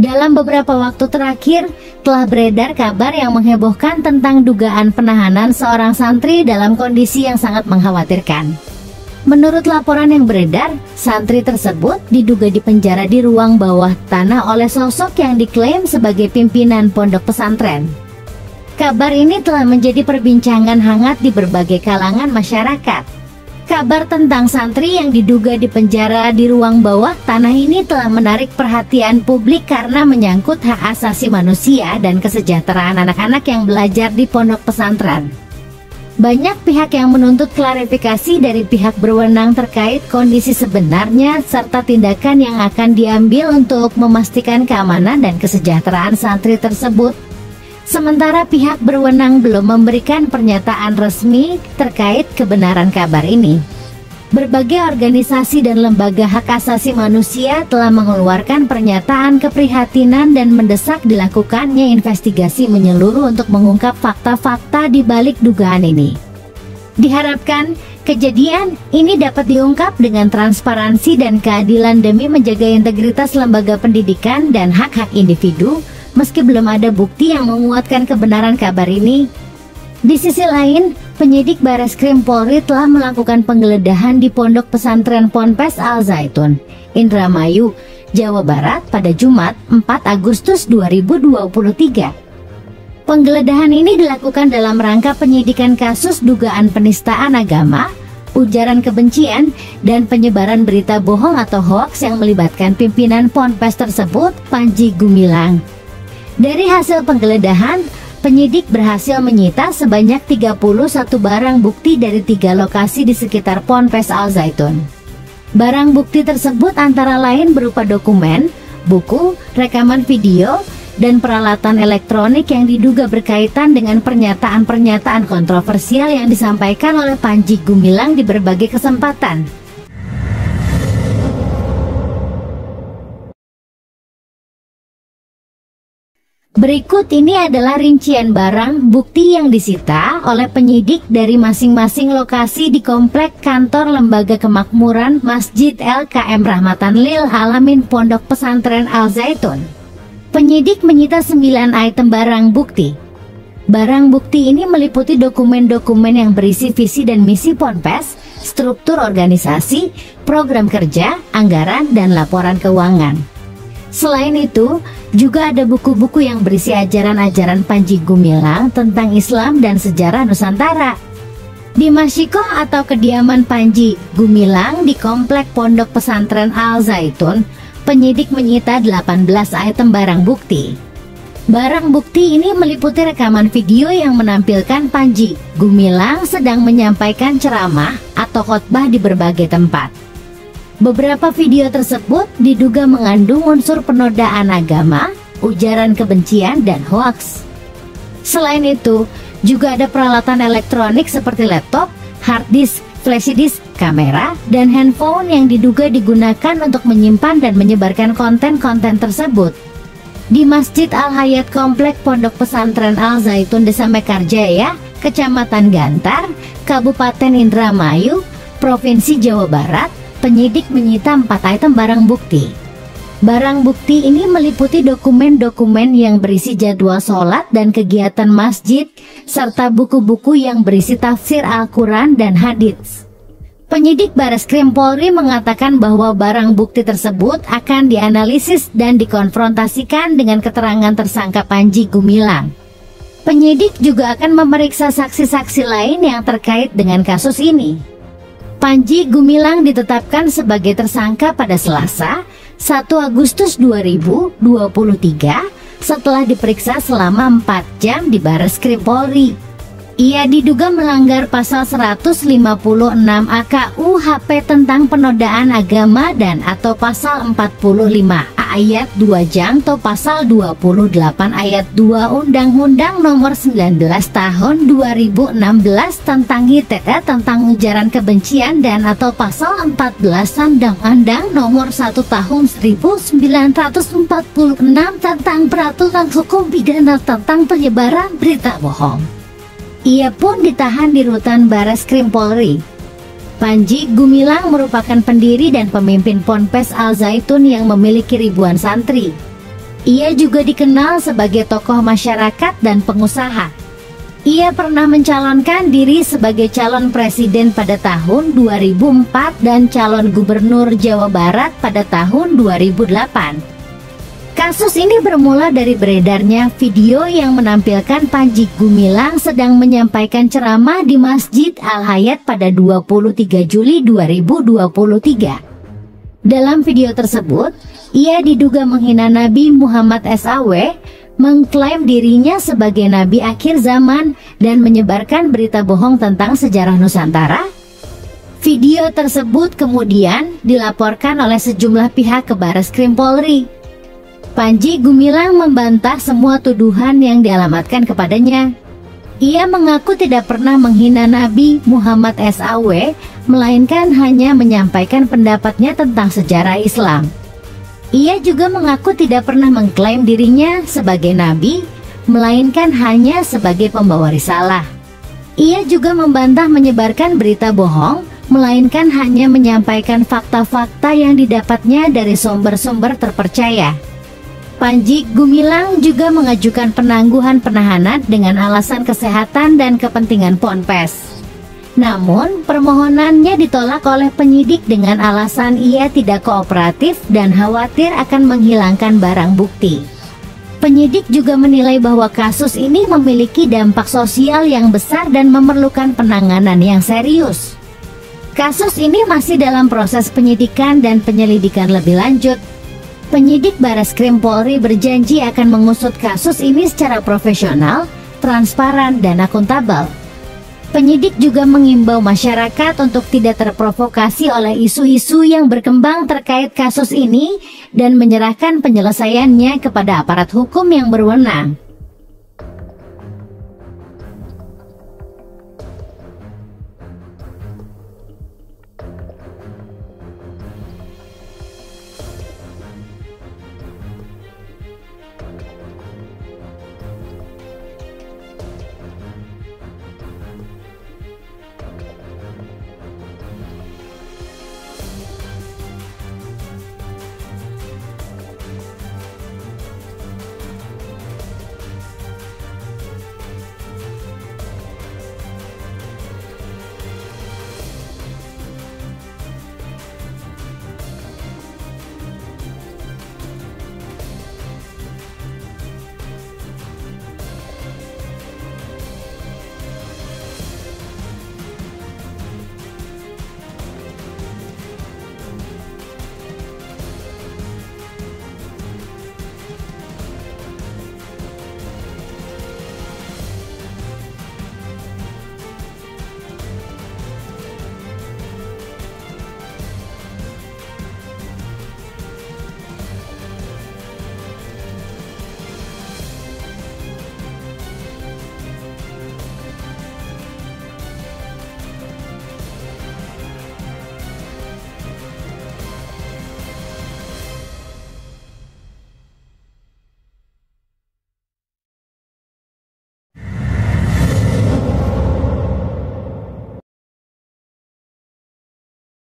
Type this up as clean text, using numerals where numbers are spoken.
Dalam beberapa waktu terakhir, telah beredar kabar yang menghebohkan tentang dugaan penahanan seorang santri dalam kondisi yang sangat mengkhawatirkan. Menurut laporan yang beredar, santri tersebut diduga dipenjara di ruang bawah tanah oleh sosok yang diklaim sebagai pimpinan pondok pesantren. Kabar ini telah menjadi perbincangan hangat di berbagai kalangan masyarakat. Kabar tentang santri yang diduga dipenjara di ruang bawah tanah ini telah menarik perhatian publik karena menyangkut hak asasi manusia dan kesejahteraan anak-anak yang belajar di pondok pesantren. Banyak pihak yang menuntut klarifikasi dari pihak berwenang terkait kondisi sebenarnya serta tindakan yang akan diambil untuk memastikan keamanan dan kesejahteraan santri tersebut. Sementara pihak berwenang belum memberikan pernyataan resmi terkait kebenaran kabar ini. Berbagai organisasi dan lembaga hak asasi manusia telah mengeluarkan pernyataan keprihatinan dan mendesak dilakukannya investigasi menyeluruh untuk mengungkap fakta-fakta di balik dugaan ini. Diharapkan kejadian ini dapat diungkap dengan transparansi dan keadilan demi menjaga integritas lembaga pendidikan dan hak-hak individu. Meski belum ada bukti yang menguatkan kebenaran kabar ini. Di sisi lain, penyidik Bareskrim Polri telah melakukan penggeledahan di Pondok Pesantren Ponpes Al Zaitun, Indramayu, Jawa Barat pada Jumat 4 Agustus 2023. Penggeledahan ini dilakukan dalam rangka penyidikan kasus dugaan penistaan agama, ujaran kebencian, dan penyebaran berita bohong atau hoaks yang melibatkan pimpinan Ponpes tersebut, Panji Gumilang. Dari hasil penggeledahan, penyidik berhasil menyita sebanyak 31 barang bukti dari 3 lokasi di sekitar Ponpes Al Zaitun. Barang bukti tersebut antara lain berupa dokumen, buku, rekaman video, dan peralatan elektronik yang diduga berkaitan dengan pernyataan-pernyataan kontroversial yang disampaikan oleh Panji Gumilang di berbagai kesempatan. Berikut ini adalah rincian barang bukti yang disita oleh penyidik dari masing-masing lokasi di komplek kantor Lembaga Kemakmuran Masjid LKM Rahmatan Lil Alamin Pondok Pesantren Al Zaitun. Penyidik menyita 9 item barang bukti. Barang bukti ini meliputi dokumen-dokumen yang berisi visi dan misi Ponpes, struktur organisasi, program kerja, anggaran, dan laporan keuangan. Selain itu, juga ada buku-buku yang berisi ajaran-ajaran Panji Gumilang tentang Islam dan sejarah Nusantara. Di Masyikoh atau kediaman Panji Gumilang di komplek Pondok Pesantren Al Zaitun, penyidik menyita 18 item barang bukti. Barang bukti ini meliputi rekaman video yang menampilkan Panji Gumilang sedang menyampaikan ceramah atau khotbah di berbagai tempat. Beberapa video tersebut diduga mengandung unsur penodaan agama, ujaran kebencian, dan hoaks. Selain itu, juga ada peralatan elektronik seperti laptop, hard disk, flash disk, kamera, dan handphone yang diduga digunakan untuk menyimpan dan menyebarkan konten-konten tersebut. Di Masjid Al-Hayat Komplek Pondok Pesantren Al Zaitun Desa Mekarjaya, Kecamatan Gantar, Kabupaten Indramayu, Provinsi Jawa Barat, penyidik menyita 4 item barang bukti. Barang bukti ini meliputi dokumen-dokumen yang berisi jadwal sholat dan kegiatan masjid, serta buku-buku yang berisi tafsir Al-Quran dan hadits. Penyidik Bareskrim Polri mengatakan bahwa barang bukti tersebut akan dianalisis dan dikonfrontasikan dengan keterangan tersangka Panji Gumilang. Penyidik juga akan memeriksa saksi-saksi lain yang terkait dengan kasus ini. Panji Gumilang ditetapkan sebagai tersangka pada Selasa, 1 Agustus 2023 setelah diperiksa selama 4 jam di Bareskrim Polri. Ia diduga melanggar pasal 156 AKUHP tentang penodaan agama dan atau pasal 45 ayat 2 jam atau pasal 28 ayat 2 Undang-Undang Nomor 19 Tahun 2016 tentang ITE tentang ujaran kebencian dan atau pasal 14 Undang-Undang Nomor 1 Tahun 1946 tentang peraturan hukum pidana tentang penyebaran berita bohong. Ia pun ditahan di rutan Bareskrim Polri. Panji Gumilang merupakan pendiri dan pemimpin Ponpes Al Zaitun yang memiliki ribuan santri. Ia juga dikenal sebagai tokoh masyarakat dan pengusaha. Ia pernah mencalonkan diri sebagai calon presiden pada tahun 2004 dan calon gubernur Jawa Barat pada tahun 2008. Kasus ini bermula dari beredarnya video yang menampilkan Panji Gumilang sedang menyampaikan ceramah di Masjid Al-Hayat pada 23 Juli 2023. Dalam video tersebut, ia diduga menghina Nabi Muhammad SAW, mengklaim dirinya sebagai Nabi akhir zaman, dan menyebarkan berita bohong tentang sejarah Nusantara. Video tersebut kemudian dilaporkan oleh sejumlah pihak ke Bareskrim Polri. Panji Gumilang membantah semua tuduhan yang dialamatkan kepadanya. Ia mengaku tidak pernah menghina Nabi Muhammad SAW, melainkan hanya menyampaikan pendapatnya tentang sejarah Islam. Ia juga mengaku tidak pernah mengklaim dirinya sebagai Nabi, melainkan hanya sebagai pembawa risalah. Ia juga membantah menyebarkan berita bohong, melainkan hanya menyampaikan fakta-fakta yang didapatnya dari sumber-sumber terpercaya. Panji Gumilang juga mengajukan penangguhan penahanan dengan alasan kesehatan dan kepentingan Ponpes. Namun, permohonannya ditolak oleh penyidik dengan alasan ia tidak kooperatif dan khawatir akan menghilangkan barang bukti. Penyidik juga menilai bahwa kasus ini memiliki dampak sosial yang besar dan memerlukan penanganan yang serius. Kasus ini masih dalam proses penyidikan dan penyelidikan lebih lanjut. Penyidik Bareskrim Polri berjanji akan mengusut kasus ini secara profesional, transparan, dan akuntabel. Penyidik juga mengimbau masyarakat untuk tidak terprovokasi oleh isu-isu yang berkembang terkait kasus ini dan menyerahkan penyelesaiannya kepada aparat hukum yang berwenang.